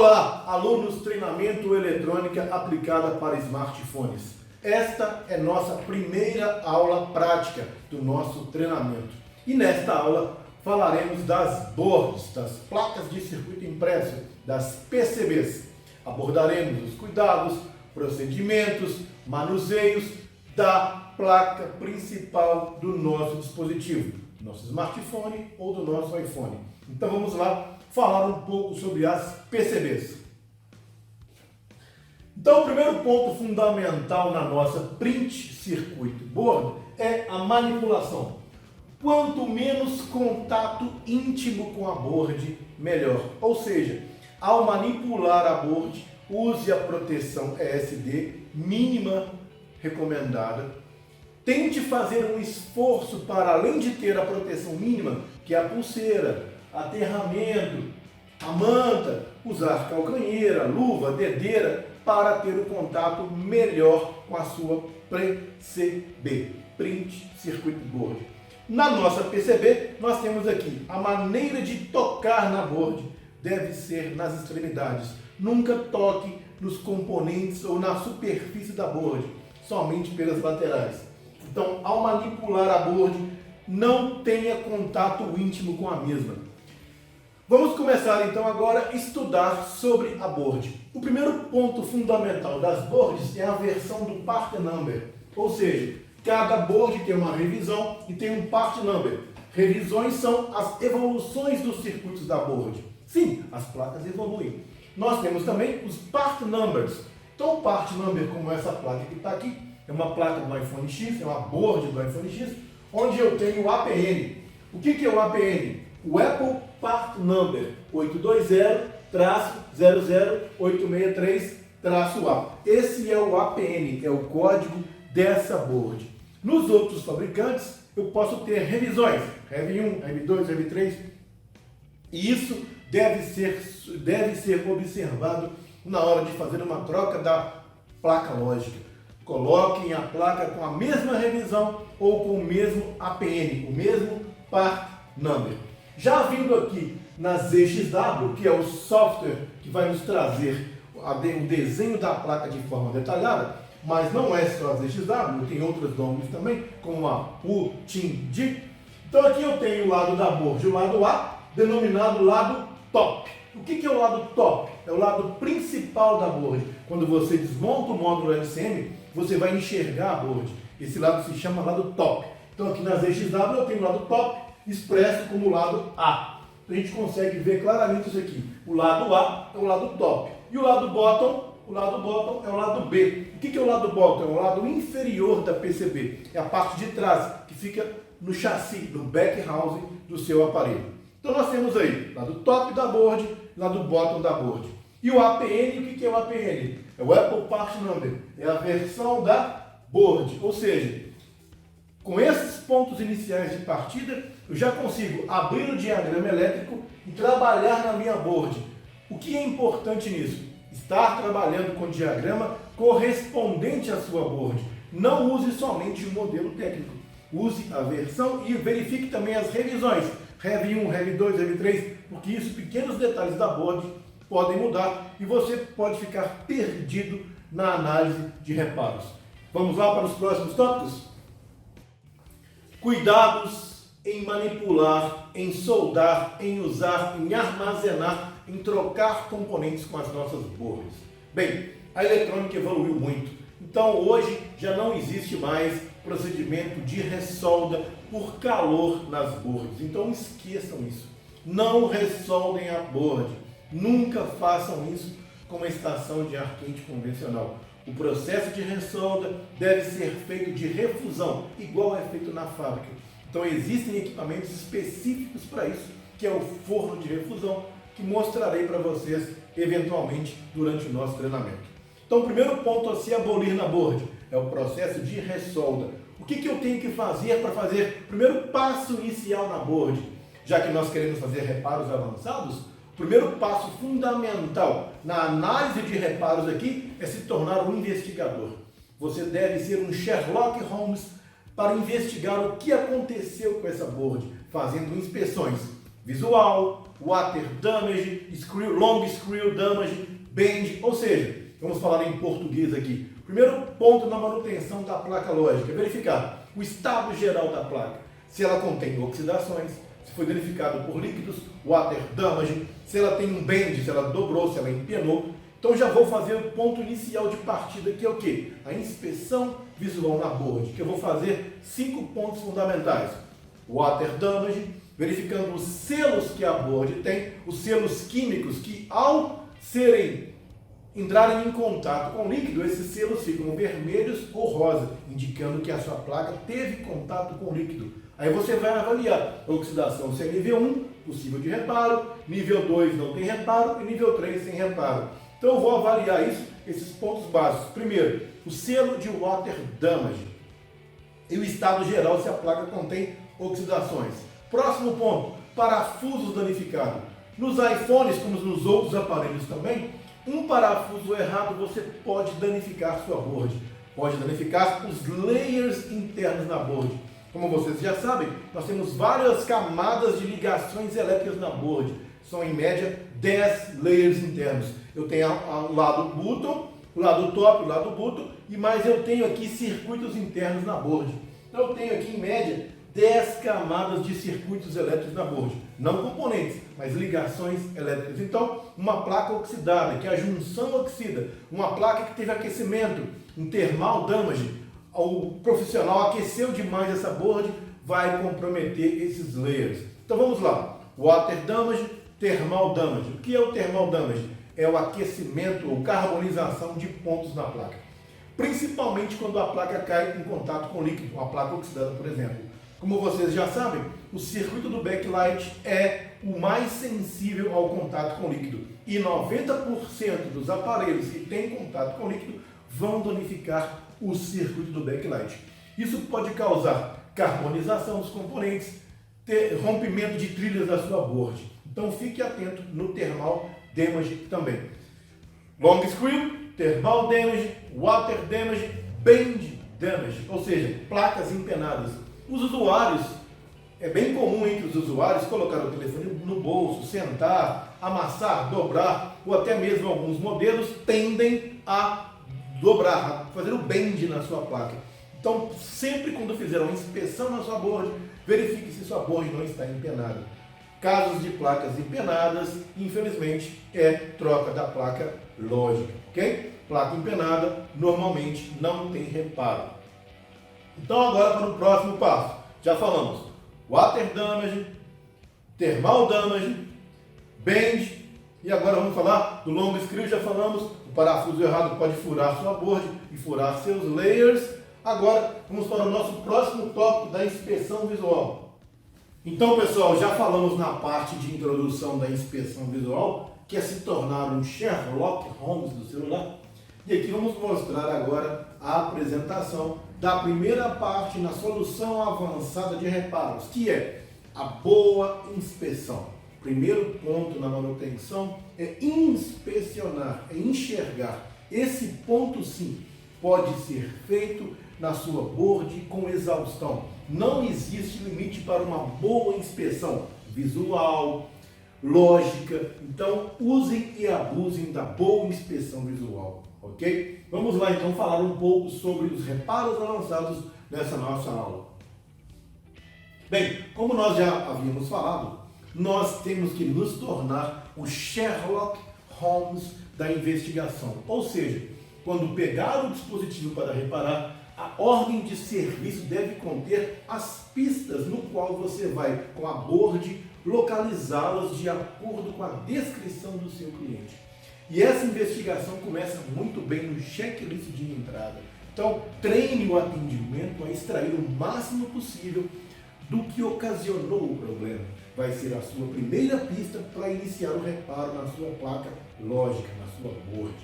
Olá, alunos treinamento eletrônica aplicada para smartphones. Esta é nossa primeira aula prática do nosso treinamento. E nesta aula falaremos das boards, das placas de circuito impresso, das PCBs. Abordaremos os cuidados, procedimentos, manuseios da placa principal do nosso dispositivo, do nosso smartphone ou do nosso iPhone. Então vamos lá falar um pouco sobre as PCBs. Então, o primeiro ponto fundamental na nossa Print Circuit Board é a manipulação. Quanto menos contato íntimo com a board, melhor. Ou seja, ao manipular a board, use a proteção ESD mínima recomendada. Tente fazer um esforço para, além de ter a proteção mínima, que é a pulseira, aterramento, a manta, usar calcanheira, luva, dedeira, para ter o contato melhor com a sua PCB, Print Circuit Board. Na nossa PCB, nós temos aqui a maneira de tocar na board deve ser nas extremidades. Nunca toque nos componentes ou na superfície da board, somente pelas laterais. Então, ao manipular a board, não tenha contato íntimo com a mesma. Vamos começar então agora a estudar sobre a board. O primeiro ponto fundamental das boards é a versão do part number, ou seja, cada board tem uma revisão e tem um part number. Revisões são as evoluções dos circuitos da board. Sim, as placas evoluem. Nós temos também os part numbers. Então o part number, como essa placa que está aqui, é uma placa do iPhone X, é uma board do iPhone X, onde eu tenho o APN. O que é o APN? O Apple Part Number 820-00863-A. Esse é o APN, é o código dessa board. Nos outros fabricantes, eu posso ter revisões, Rev 1, Rev 2, Rev 3, e isso deve ser observado na hora de fazer uma troca da placa lógica. Coloquem a placa com a mesma revisão ou com o mesmo APN, o mesmo Part Number. Já vindo aqui na ZXW, que é o software que vai nos trazer o desenho da placa de forma detalhada, mas não é só a ZXW, tem outros nomes também, como a UTIND. Então aqui eu tenho o lado da board, o lado A, denominado lado top. O que é o lado top? É o lado principal da board. Quando você desmonta o módulo LCM, você vai enxergar a board. Esse lado se chama lado top. Então aqui na ZXW eu tenho o lado top, expresso como lado A. Então a gente consegue ver claramente isso aqui. O lado A é o lado top. E o lado bottom é o lado B. O que é o lado bottom? É o lado inferior da PCB. É a parte de trás, que fica no chassi, no back housing do seu aparelho. Então nós temos aí, lado top da board, lado bottom da board. E o APN, o que é o APN? É o Apple Part Number. É a versão da board. Ou seja, com esses pontos iniciais de partida, eu já consigo abrir o diagrama elétrico e trabalhar na minha board. O que é importante nisso? Estar trabalhando com o diagrama correspondente à sua board. Não use somente o modelo técnico. Use a versão e verifique também as revisões. Rev 1, Rev 2, Rev 3, porque isso, pequenos detalhes da board podem mudar e você pode ficar perdido na análise de reparos. Vamos lá para os próximos tópicos? Cuidados em manipular, em soldar, em usar, em armazenar, em trocar componentes com as nossas boards. Bem, a eletrônica evoluiu muito. Então hoje já não existe mais procedimento de ressolda por calor nas boards. Então esqueçam isso. Não ressoldem a board. Nunca façam isso com uma estação de ar quente convencional. O processo de ressolda deve ser feito de refusão, igual é feito na fábrica. Então existem equipamentos específicos para isso, que é o forno de refusão, que mostrarei para vocês eventualmente durante o nosso treinamento. Então o primeiro ponto a se abolir na board é o processo de ressolda. O que eu tenho que fazer para fazer o primeiro passo inicial na board? Já que nós queremos fazer reparos avançados, o primeiro passo fundamental na análise de reparos aqui é se tornar um investigador. Você deve ser um Sherlock Holmes para investigar o que aconteceu com essa board, fazendo inspeções visual, water damage, long screw damage, bend, ou seja, vamos falar em português aqui. Primeiro ponto na manutenção da placa lógica é verificar o estado geral da placa, se ela contém oxidações, se foi danificado por líquidos, water damage, se ela tem um bend, se ela dobrou, se ela empenou. Então já vou fazer o ponto inicial de partida, que é o quê? A inspeção visual na board, que eu vou fazer 5 pontos fundamentais. Water damage, verificando os selos que a board tem, os selos químicos que ao entrarem em contato com o líquido, esses selos ficam vermelhos ou rosa, indicando que a sua placa teve contato com o líquido. Aí você vai avaliar a oxidação, se é nível 1, possível de reparo, nível 2 não tem reparo e nível 3 sem reparo. Então eu vou avaliar esses pontos básicos. Primeiro, o selo de water damage e o estado geral se a placa contém oxidações. Próximo ponto, parafusos danificados. Nos iPhones, como nos outros aparelhos também, um parafuso errado você pode danificar sua board. Pode danificar os layers internos na board. Como vocês já sabem, nós temos várias camadas de ligações elétricas na board. São em média 10 layers internos. Eu tenho o lado bottom, o lado top, o lado bottom, e mais eu tenho aqui circuitos internos na board. Então eu tenho aqui em média 10 camadas de circuitos elétricos na board. Não componentes, mas ligações elétricas. Então, uma placa oxidada, que a junção oxida, uma placa que teve aquecimento, um thermal damage, o profissional aqueceu demais essa board, vai comprometer esses layers. Então vamos lá. Water damage, thermal damage. O que é o thermal damage? É o aquecimento ou carbonização de pontos na placa. Principalmente quando a placa cai em contato com líquido, uma placa oxidada, por exemplo. Como vocês já sabem, o circuito do backlight é o mais sensível ao contato com líquido. E 90% dos aparelhos que têm contato com líquido vão danificar o circuito do backlight. Isso pode causar carbonização dos componentes, rompimento de trilhas da sua board. Então fique atento no thermal damage também. Long screw, thermal damage, water damage, bend damage, ou seja, placas empenadas. Os usuários, é bem comum entre os usuários colocar o telefone no bolso, sentar, amassar, dobrar, ou até mesmo alguns modelos tendem a dobrar, a fazer o bend na sua placa. Então, sempre quando fizer uma inspeção na sua board, verifique se sua board não está empenada. Casos de placas empenadas, infelizmente, é troca da placa lógica, ok? Placa empenada normalmente não tem reparo. Então agora para o próximo passo. Já falamos water damage, thermal damage, bend, e agora vamos falar do long screw. Já falamos, o parafuso errado pode furar sua board e furar seus layers. Agora vamos para o nosso próximo tópico da inspeção visual. Então, pessoal, já falamos na parte de introdução da inspeção visual, que é se tornar um Sherlock Holmes do celular. E aqui vamos mostrar agora a apresentação da primeira parte na solução avançada de reparos, que é a boa inspeção. Primeiro ponto na manutenção é inspecionar, é enxergar. Esse ponto sim pode ser feito na sua board com exaustão. Não existe limite para uma boa inspeção visual, lógica. Então usem e abusem da boa inspeção visual, ok? Vamos lá então falar um pouco sobre os reparos avançados nessa nossa aula. Bem, como nós já havíamos falado, nós temos que nos tornar o Sherlock Holmes da investigação. Ou seja, quando pegar o dispositivo para reparar, a ordem de serviço deve conter as pistas no qual você vai, com a board, localizá-las de acordo com a descrição do seu cliente. E essa investigação começa muito bem no checklist de entrada. Então, treine o atendimento a extrair o máximo possível do que ocasionou o problema. Vai ser a sua primeira pista para iniciar o reparo na sua placa lógica, na sua board.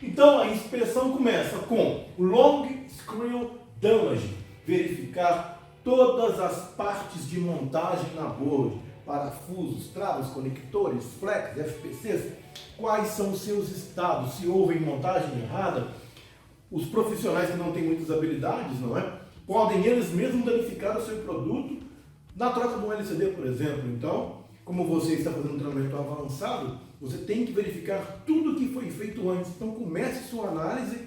Então, a inspeção começa com o long screw damage, verificar todas as partes de montagem na board, parafusos, travas, conectores, flex, FPCs, quais são os seus estados, se houve montagem errada. Os profissionais que não têm muitas habilidades, não é? Podem eles mesmos danificar o seu produto na troca de um LCD, por exemplo. Então, como você está fazendo um treinamento avançado, você tem que verificar tudo o que foi feito antes. Então comece sua análise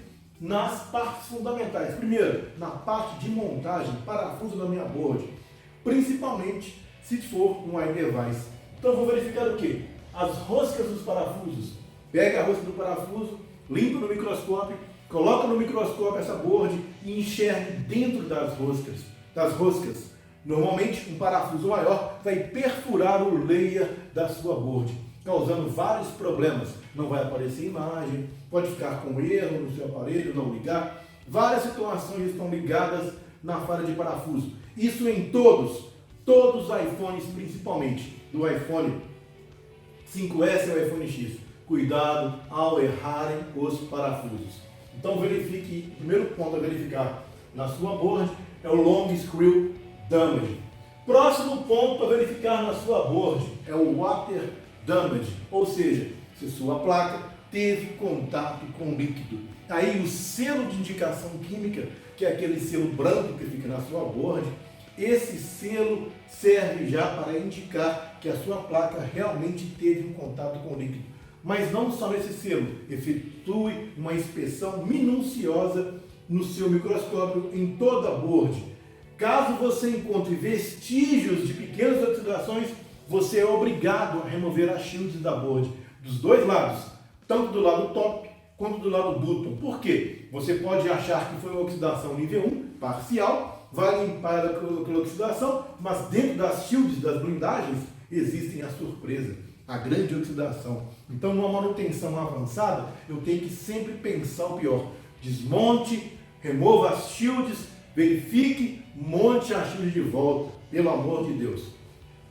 nas partes fundamentais. Primeiro, na parte de montagem, parafuso da minha board, principalmente se for um iDevice. Então eu vou verificar o quê? As roscas dos parafusos. Pega a rosca do parafuso, limpa no microscópio, coloca no microscópio essa board e enxergue dentro das roscas. Normalmente um parafuso maior vai perfurar o layer da sua board, causando vários problemas. Não vai aparecer imagem, pode ficar com erro no seu aparelho, não ligar. Várias situações estão ligadas na falha de parafuso. Isso em todos os iPhones, principalmente do iPhone 5S ao iPhone X. Cuidado ao errarem os parafusos. Então verifique, o primeiro ponto a verificar na sua board é o long screw damage. Próximo ponto a verificar na sua board é o water damage, ou seja, se sua placa teve contato com líquido. Aí o selo de indicação química, que é aquele selo branco que fica na sua board, esse selo serve já para indicar que a sua placa realmente teve um contato com líquido. Mas não só nesse selo, efetue uma inspeção minuciosa no seu microscópio em toda a board. Caso você encontre vestígios de pequenas oxidações, você é obrigado a remover as shields da board, dos dois lados, tanto do lado top quanto do lado bottom. Por quê? Você pode achar que foi uma oxidação nível 1, parcial, vai limpar aquela oxidação, mas dentro das shields, das blindagens, existem a surpresa, a grande oxidação. Então, numa manutenção avançada, eu tenho que sempre pensar o pior. Desmonte, remova as shields, verifique, monte a shield de volta, pelo amor de Deus.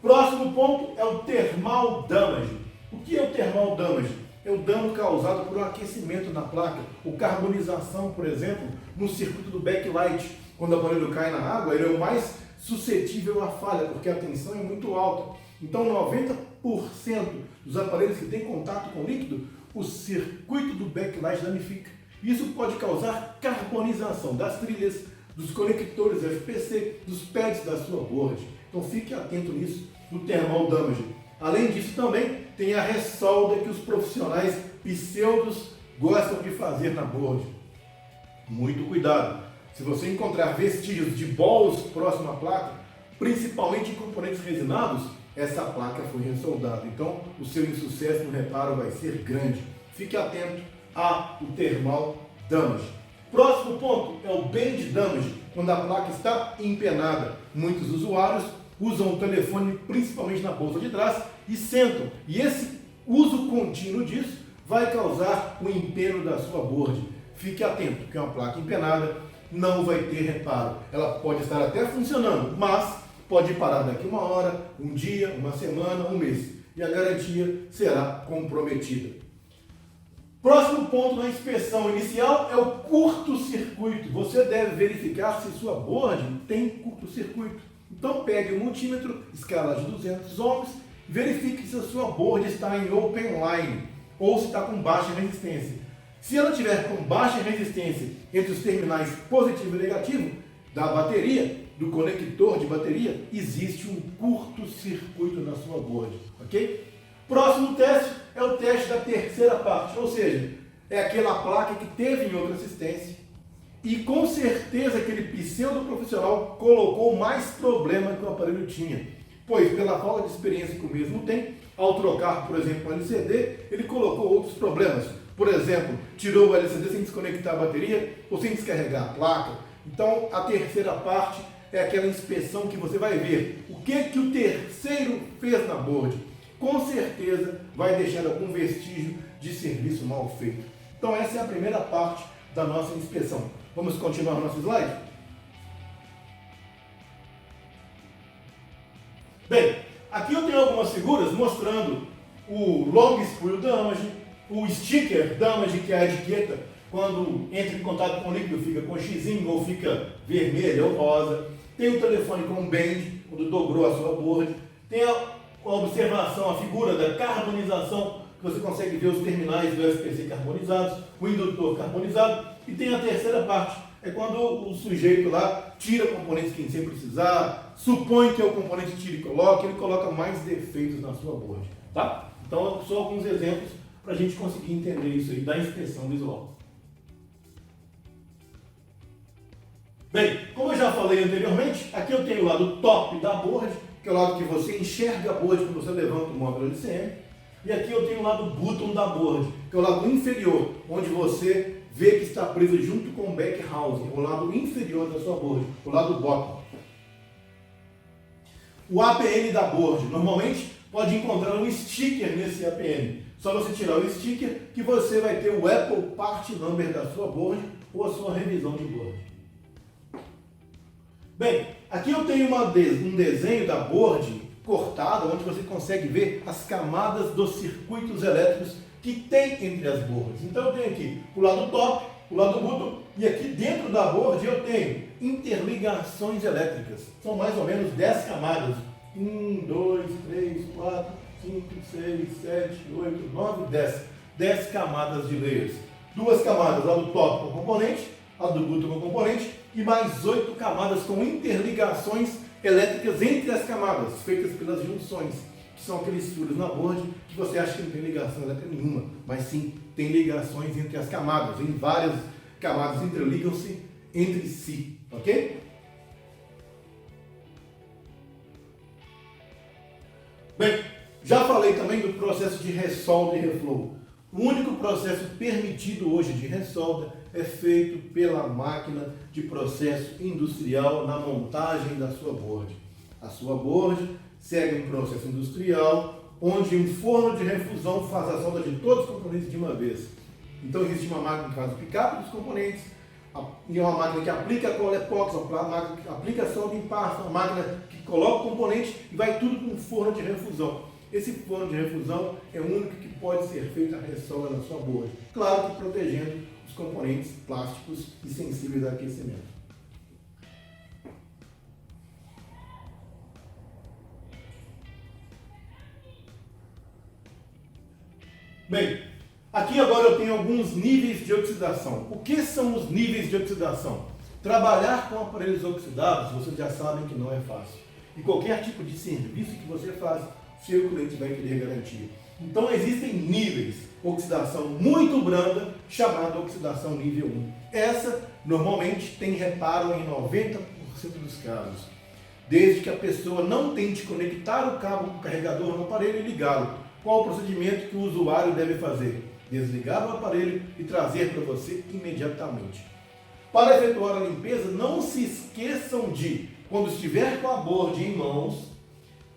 Próximo ponto é o thermal damage. O que é o thermal damage? É o dano causado por um aquecimento na placa, ou carbonização, por exemplo, no circuito do backlight. Quando o aparelho cai na água, ele é o mais suscetível à falha, porque a tensão é muito alta. Então, 90% dos aparelhos que têm contato com líquido, o circuito do backlight danifica. Isso pode causar carbonização das trilhas, dos conectores FPC, dos pads da sua board. Então fique atento nisso, no thermal damage. Além disso também tem a ressolda que os profissionais pseudos gostam de fazer na board. Muito cuidado. Se você encontrar vestígios de balls próximo à placa, principalmente em componentes resinados, essa placa foi ressoldada. Então o seu insucesso no reparo vai ser grande. Fique atento ao thermal damage. Próximo ponto é o bend damage, quando a placa está empenada. Muitos usuários usam o telefone principalmente na bolsa de trás e sentam. E esse uso contínuo disso vai causar o empeno da sua board. Fique atento, que uma placa empenada não vai ter reparo. Ela pode estar até funcionando, mas pode parar daqui uma hora, um dia, uma semana, um mês. E a garantia será comprometida. Próximo ponto na inspeção inicial é o curto-circuito. Você deve verificar se sua board tem curto-circuito. Então pegue o multímetro, escala de 200 ohms, verifique se a sua board está em open line ou se está com baixa resistência. Se ela tiver com baixa resistência entre os terminais positivo e negativo da bateria, do conector de bateria, existe um curto-circuito na sua board, ok? Próximo teste é o teste da terceira parte, ou seja, é aquela placa que teve em outra assistência e com certeza aquele pseudo profissional colocou mais problema que o aparelho tinha, pois pela falta de experiência que o mesmo tem, ao trocar, por exemplo, o LCD, ele colocou outros problemas. Por exemplo, tirou o LCD sem desconectar a bateria ou sem descarregar a placa. Então, a terceira parte é aquela inspeção que você vai ver o que o terceiro fez na board. Com certeza vai deixar algum vestígio de serviço mal feito. Então essa é a primeira parte da nossa inspeção. Vamos continuar no nosso slide? Bem, aqui eu tenho algumas figuras mostrando o long screw damage, o sticker damage, que é a etiqueta, quando entra em contato com o líquido fica com xizinho ou fica vermelho ou rosa. Tem o telefone com bend, quando dobrou a sua board. Tem a observação, a figura da carbonização que você consegue ver os terminais do SPC carbonizados, o indutor carbonizado, e tem a terceira parte, é quando o sujeito lá tira componentes que sem precisar, supõe que é o componente tira e coloca, ele coloca mais defeitos na sua board, tá? Então, só alguns exemplos para a gente conseguir entender isso aí da inspeção visual. Bem, como eu já falei anteriormente, aqui eu tenho o lado top da board, que é o lado que você enxerga a board quando você levanta o módulo LCM, e aqui eu tenho o lado bottom da board, que é o lado inferior, onde você vê que está preso junto com o back housing, o lado inferior da sua board, o lado bottom. O APN da board, normalmente pode encontrar um sticker nesse APN. Só você tirar o sticker que você vai ter o Apple Part Number da sua board ou a sua revisão de board. Bem, aqui eu tenho um desenho da board cortado, onde você consegue ver as camadas dos circuitos elétricos que tem entre as boards. Então eu tenho aqui o lado top, o lado bottom, e aqui dentro da board eu tenho interligações elétricas. São mais ou menos 10 camadas. 1, 2, 3, 4, 5, 6, 7, 8, 9, 10. 10 camadas de layers. 2 camadas, lado top com componente, lado bottom com componente, e mais 8 camadas com interligações elétricas entre as camadas, feitas pelas junções, que são aqueles furos na board que você acha que não tem ligação elétrica nenhuma, mas sim tem ligações entre as camadas, em várias camadas interligam-se entre si, ok? Bem, já falei também do processo de ressolda e reflow. O único processo permitido hoje de ressolda é feito pela máquina de processo industrial na montagem da sua board. A sua board segue um processo industrial onde um forno de refusão faz a solda de todos os componentes de uma vez. Então existe uma máquina que faz o pick-up dos componentes, e uma máquina que aplica a cola epox, uma máquina que aplica a solda em pasta, uma máquina que coloca o componente e vai tudo para um forno de refusão. Esse forno de refusão é o único que pode ser feito a ressolda na sua board. Claro que protegendo os componentes plásticos e sensíveis a aquecimento. Bem, aqui agora eu tenho alguns níveis de oxidação. O que são os níveis de oxidação? Trabalhar com aparelhos oxidados, vocês já sabem que não é fácil. E qualquer tipo de serviço que você faz, seu cliente vai querer garantia. Então existem níveis. Oxidação muito branda, chamada oxidação nível 1. Essa, normalmente, tem reparo em 90% dos casos. Desde que a pessoa não tente conectar o cabo do carregador no aparelho e ligá-lo. Qual o procedimento que o usuário deve fazer? Desligar o aparelho e trazer para você imediatamente. Para efetuar a limpeza, não se esqueçam de, quando estiver com a board em mãos,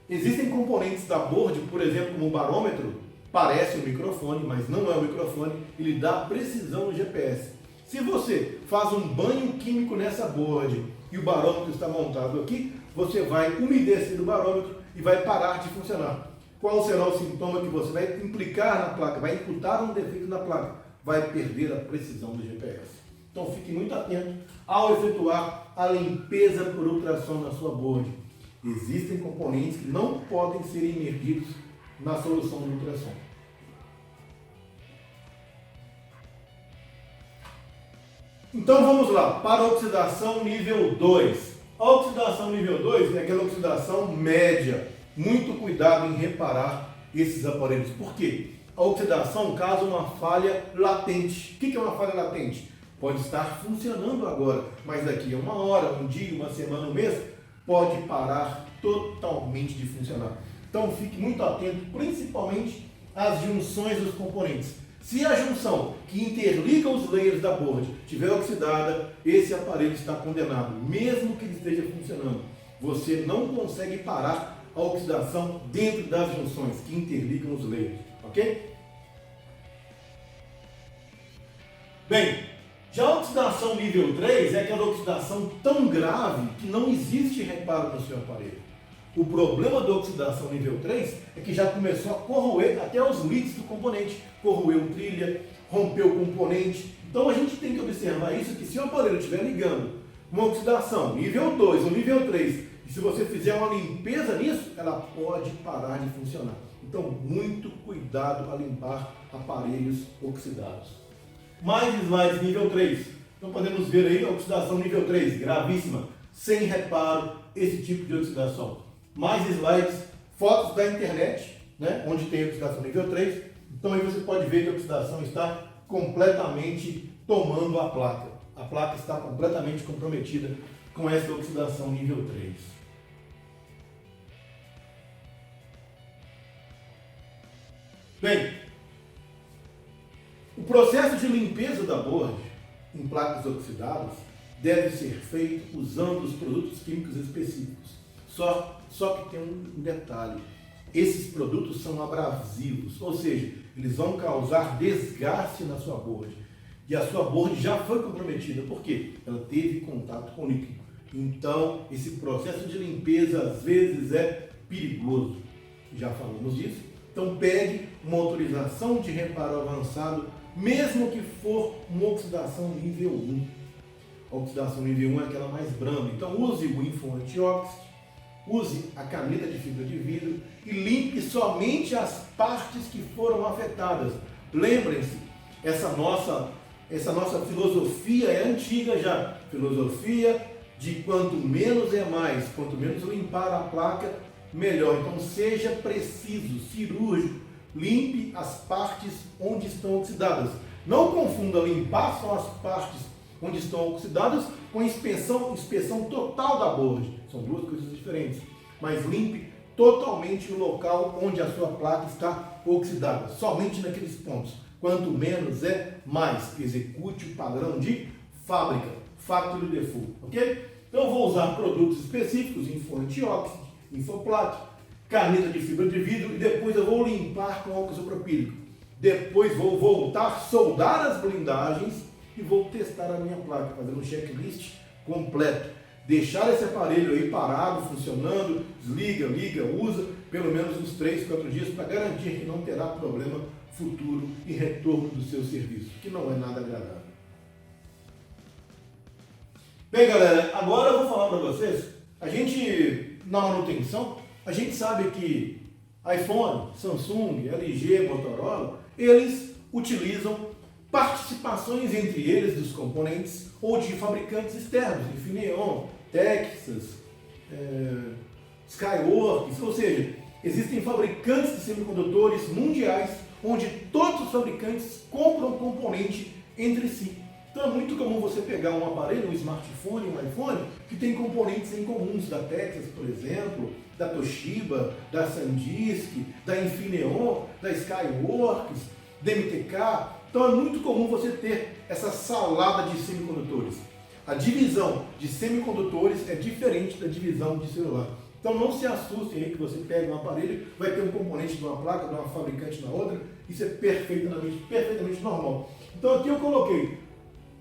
existem componentes da board, por exemplo, como o barômetro, parece um microfone, mas não é um microfone, ele dá precisão no GPS. Se você faz um banho químico nessa board e o barômetro está montado aqui, você vai umedecer o barômetro e vai parar de funcionar. Qual será o sintoma que você vai implicar na placa, vai imputar um defeito na placa? Vai perder a precisão do GPS. Então fique muito atento ao efetuar a limpeza por ultrassom na sua board. Existem componentes que não podem ser imergidos na solução do ultrassom. Então vamos lá, para a oxidação nível 2. A oxidação nível 2 é aquela oxidação média. Muito cuidado em reparar esses aparelhos. Por quê? A oxidação causa uma falha latente. O que é uma falha latente? Pode estar funcionando agora, mas daqui a uma hora, um dia, uma semana, um mês, pode parar totalmente de funcionar. Então fique muito atento, principalmente às junções dos componentes. Se a junção que interliga os layers da board estiver oxidada, esse aparelho está condenado, mesmo que ele esteja funcionando. Você não consegue parar a oxidação dentro das junções que interligam os layers, ok? Bem, já a oxidação nível 3 é aquela oxidação tão grave que não existe reparo no seu aparelho. O problema da oxidação nível 3 é que já começou a corroer até os leads do componente, corroeu trilha, rompeu o componente. Então a gente tem que observar isso, que se o aparelho estiver ligando uma oxidação nível 2 ou nível 3, e se você fizer uma limpeza nisso, ela pode parar de funcionar. Então, muito cuidado a limpar aparelhos oxidados. Mais slides nível 3. Então, podemos ver aí a oxidação nível 3, gravíssima, sem reparo, esse tipo de oxidação. Mais slides, fotos da internet, né, onde tem oxidação nível 3. Então, aí você pode ver que a oxidação está completamente tomando a placa. A placa está completamente comprometida com essa oxidação nível 3. Bem, o processo de limpeza da board em placas oxidadas deve ser feito usando os produtos químicos específicos. Só que tem um detalhe: esses produtos são abrasivos, ou seja, eles vão causar desgaste na sua board. E a sua board já foi comprometida, por quê? Ela teve contato com o líquido. Então, esse processo de limpeza às vezes é perigoso. Já falamos disso. Então, pegue uma autorização de reparo avançado, mesmo que for uma oxidação nível 1. A oxidação nível 1 é aquela mais branda. Então, use o Info Antioxide, use a caneta de fibra de vidro e limpe somente as partes que foram afetadas. Lembrem-se, essa nossa filosofia é antiga já. Filosofia de quanto menos é mais, quanto menos limpar a placa, melhor. Então seja preciso, cirúrgico, limpe as partes onde estão oxidadas. Não confunda limpar só as partes onde estão oxidadas com inspeção total da board. São duas coisas diferentes. Mas limpe totalmente o local onde a sua placa está oxidada, somente naqueles pontos. Quanto menos é mais. Execute o padrão de fábrica, factory default, ok? Então eu vou usar produtos específicos, Info Antioxide, Infoplat, caneta de fibra de vidro, e depois eu vou limpar com álcool isopropílico. Depois vou voltar, soldar as blindagens e vou testar a minha placa, fazendo um checklist completo. Deixar esse aparelho aí parado, funcionando, desliga, liga, usa, pelo menos uns 3, 4 dias, para garantir que não terá problema futuro e retorno do seu serviço, que não é nada agradável. Bem, galera, agora eu vou falar para vocês, na manutenção, a gente sabe que iPhone, Samsung, LG, Motorola, eles utilizam participações entre eles dos componentes ou de fabricantes externos, Infineon, Texas, Skyworks, ou seja, existem fabricantes de semicondutores mundiais onde todos os fabricantes compram componente entre si. Então é muito comum você pegar um aparelho, um smartphone, um iPhone, que tem componentes em comuns, da Texas, por exemplo, da Toshiba, da SanDisk, da Infineon, da Skyworks, da MTK. Então é muito comum você ter essa salada de semicondutores. A divisão de semicondutores é diferente da divisão de celular. Então não se assustem aí que você pega um aparelho, vai ter um componente de uma placa, de uma fabricante na outra, isso é perfeitamente normal. Então aqui eu coloquei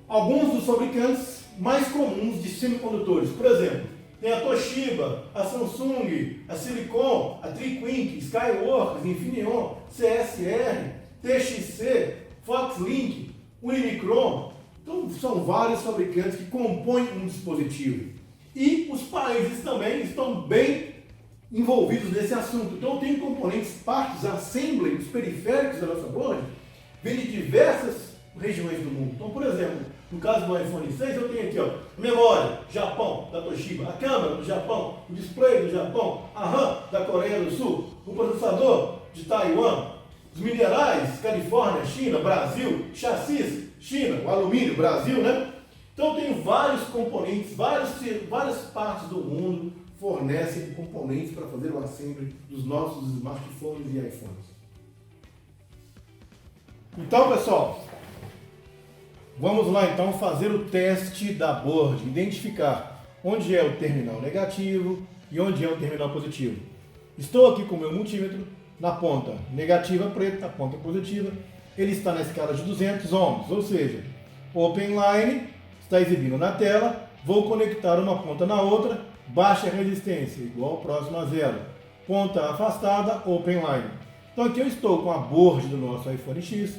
alguns dos fabricantes mais comuns de semicondutores. Por exemplo, tem a Toshiba, a Samsung, a Silicon, a Triquink, Skyworks, Infineon, CSR, TXC, Foxlink, Unicron. Então são vários fabricantes que compõem um dispositivo. E os países também estão bem envolvidos nesse assunto. Então tem componentes, partes, assembly, os periféricos da nossa board, vêm de diversas regiões do mundo. Então, por exemplo, no caso do iPhone 6, eu tenho aqui, ó, memória, Japão, da Toshiba, a câmera do Japão, o display do Japão, a RAM da Coreia do Sul, o processador de Taiwan, os minerais, Califórnia, China, Brasil, chassis, China, o alumínio, Brasil, né? Então eu tenho vários componentes, várias partes do mundo fornecem componentes para fazer o assembly dos nossos smartphones e iPhones. Então, pessoal, vamos lá então fazer o teste da board, identificar onde é o terminal negativo e onde é o terminal positivo. Estou aqui com o meu multímetro na ponta negativa preta, na ponta positiva. Ele está na escala de 200 ohms, ou seja, open line está exibindo na tela. Vou conectar uma ponta na outra, baixa resistência, igual próximo a zero. Ponta afastada, open line. Então aqui eu estou com a board do nosso iPhone X,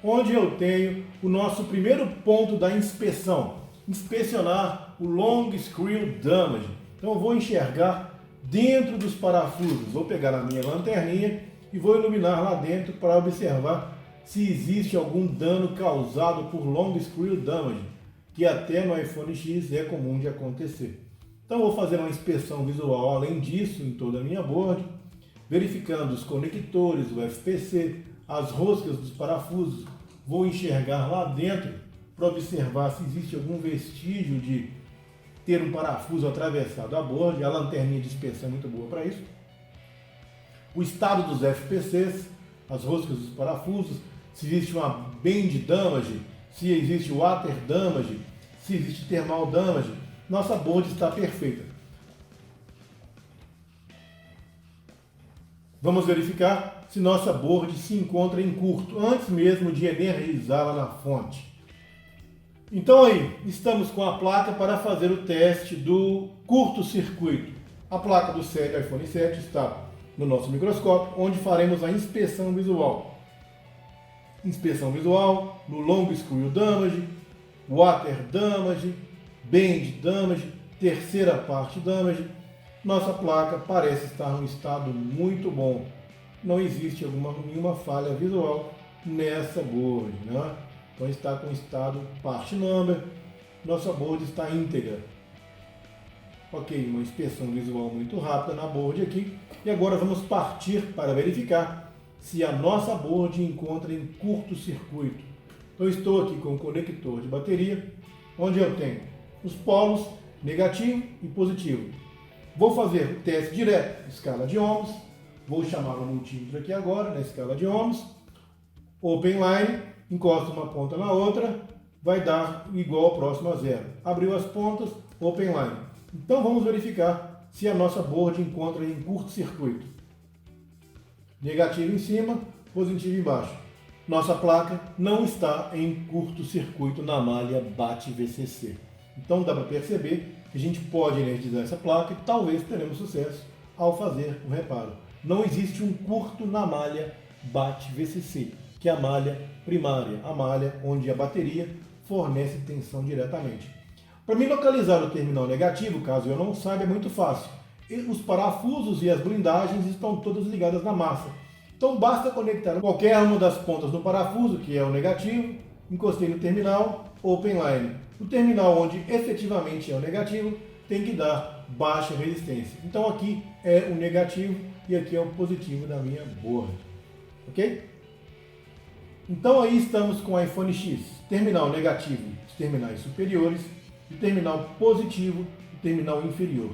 onde eu tenho o nosso primeiro ponto da inspeção. Inspecionar o long screw damage. Então eu vou enxergar dentro dos parafusos. Vou pegar a minha lanterninha e vou iluminar lá dentro para observar se existe algum dano causado por long screw damage, que até no iPhone X é comum de acontecer. Então vou fazer uma inspeção visual além disso em toda a minha board, verificando os conectores, o FPC, as roscas dos parafusos. Vou enxergar lá dentro para observar se existe algum vestígio de ter um parafuso atravessado a board. A lanterninha de inspeção é muito boa para isso. O estado dos FPCs, as roscas dos parafusos, se existe uma bend damage, se existe water damage, se existe thermal damage. Nossa board está perfeita. Vamos verificar se nossa board se encontra em curto, antes mesmo de energizá-la na fonte. Então aí, estamos com a placa para fazer o teste do curto-circuito. A placa do iPhone 7 está no nosso microscópio, onde faremos a inspeção visual. Inspeção visual no long screw damage, water damage, bend damage, terceira parte damage. Nossa placa parece estar em um estado muito bom. Não existe nenhuma falha visual nessa board, né? Então está com estado part number. Nossa board está íntegra. Ok, uma inspeção visual muito rápida na board aqui. E agora vamos partir para verificar se a nossa board encontra em curto-circuito. Então estou aqui com o conector de bateria, onde eu tenho os polos negativo e positivo. Vou fazer o teste direto, escala de ohms. Vou chamar o multímetro aqui agora, na escala de ohms. Open line, encosto uma ponta na outra, vai dar igual ao próximo a zero. Abriu as pontas, open line. Então vamos verificar se a nossa board encontra em curto-circuito. Negativo em cima, positivo embaixo. Nossa placa não está em curto-circuito na malha BAT-VCC. Então dá para perceber que a gente pode energizar essa placa e talvez teremos sucesso ao fazer o reparo. Não existe um curto na malha BAT-VCC, que é a malha primária, a malha onde a bateria fornece tensão diretamente. Para mim localizar o terminal negativo, caso eu não saiba, é muito fácil. Os parafusos e as blindagens estão todas ligadas na massa. Então basta conectar qualquer uma das pontas do parafuso, que é o negativo, encostei no terminal, open line. O terminal onde efetivamente é o negativo tem que dar baixa resistência. Então aqui é o negativo e aqui é o positivo da minha board. Ok? Então aí estamos com o iPhone X. Terminal negativo, os terminais superiores, e terminal positivo, o terminal inferior.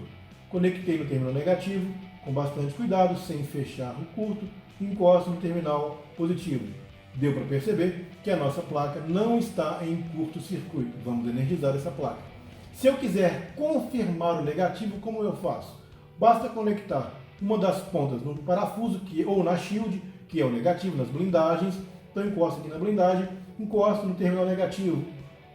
Conectei no terminal negativo com bastante cuidado, sem fechar o curto, e encosto no terminal positivo. Deu para perceber que a nossa placa não está em curto-circuito. Vamos energizar essa placa. Se eu quiser confirmar o negativo, como eu faço? Basta conectar uma das pontas no parafuso ou na shield, que é o negativo, nas blindagens. Então encosto aqui na blindagem, encosto no terminal negativo.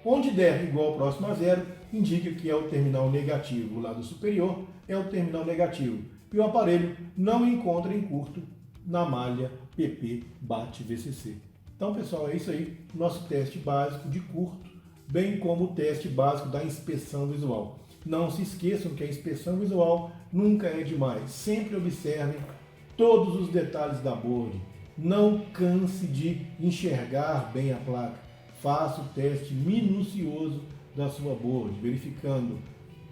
Onde der igual ao próximo a zero, indica que é o terminal negativo. O lado superior é o terminal negativo. E o aparelho não encontra em curto na malha PP BAT-VCC. Então, pessoal, é isso aí, nosso teste básico de curto, bem como o teste básico da inspeção visual. Não se esqueçam que a inspeção visual nunca é demais. Sempre observem todos os detalhes da board. Não canse de enxergar bem a placa. Faça o teste minucioso da sua board, verificando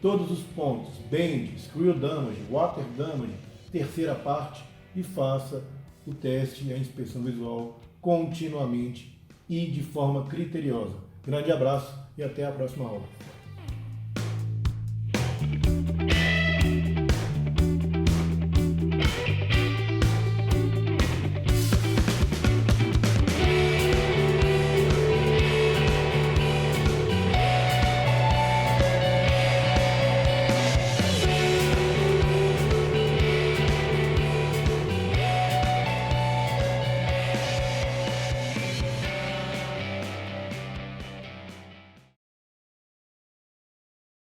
todos os pontos, bend, screw damage, water damage, terceira parte, e faça o teste e a inspeção visual continuamente e de forma criteriosa. Grande abraço e até a próxima aula.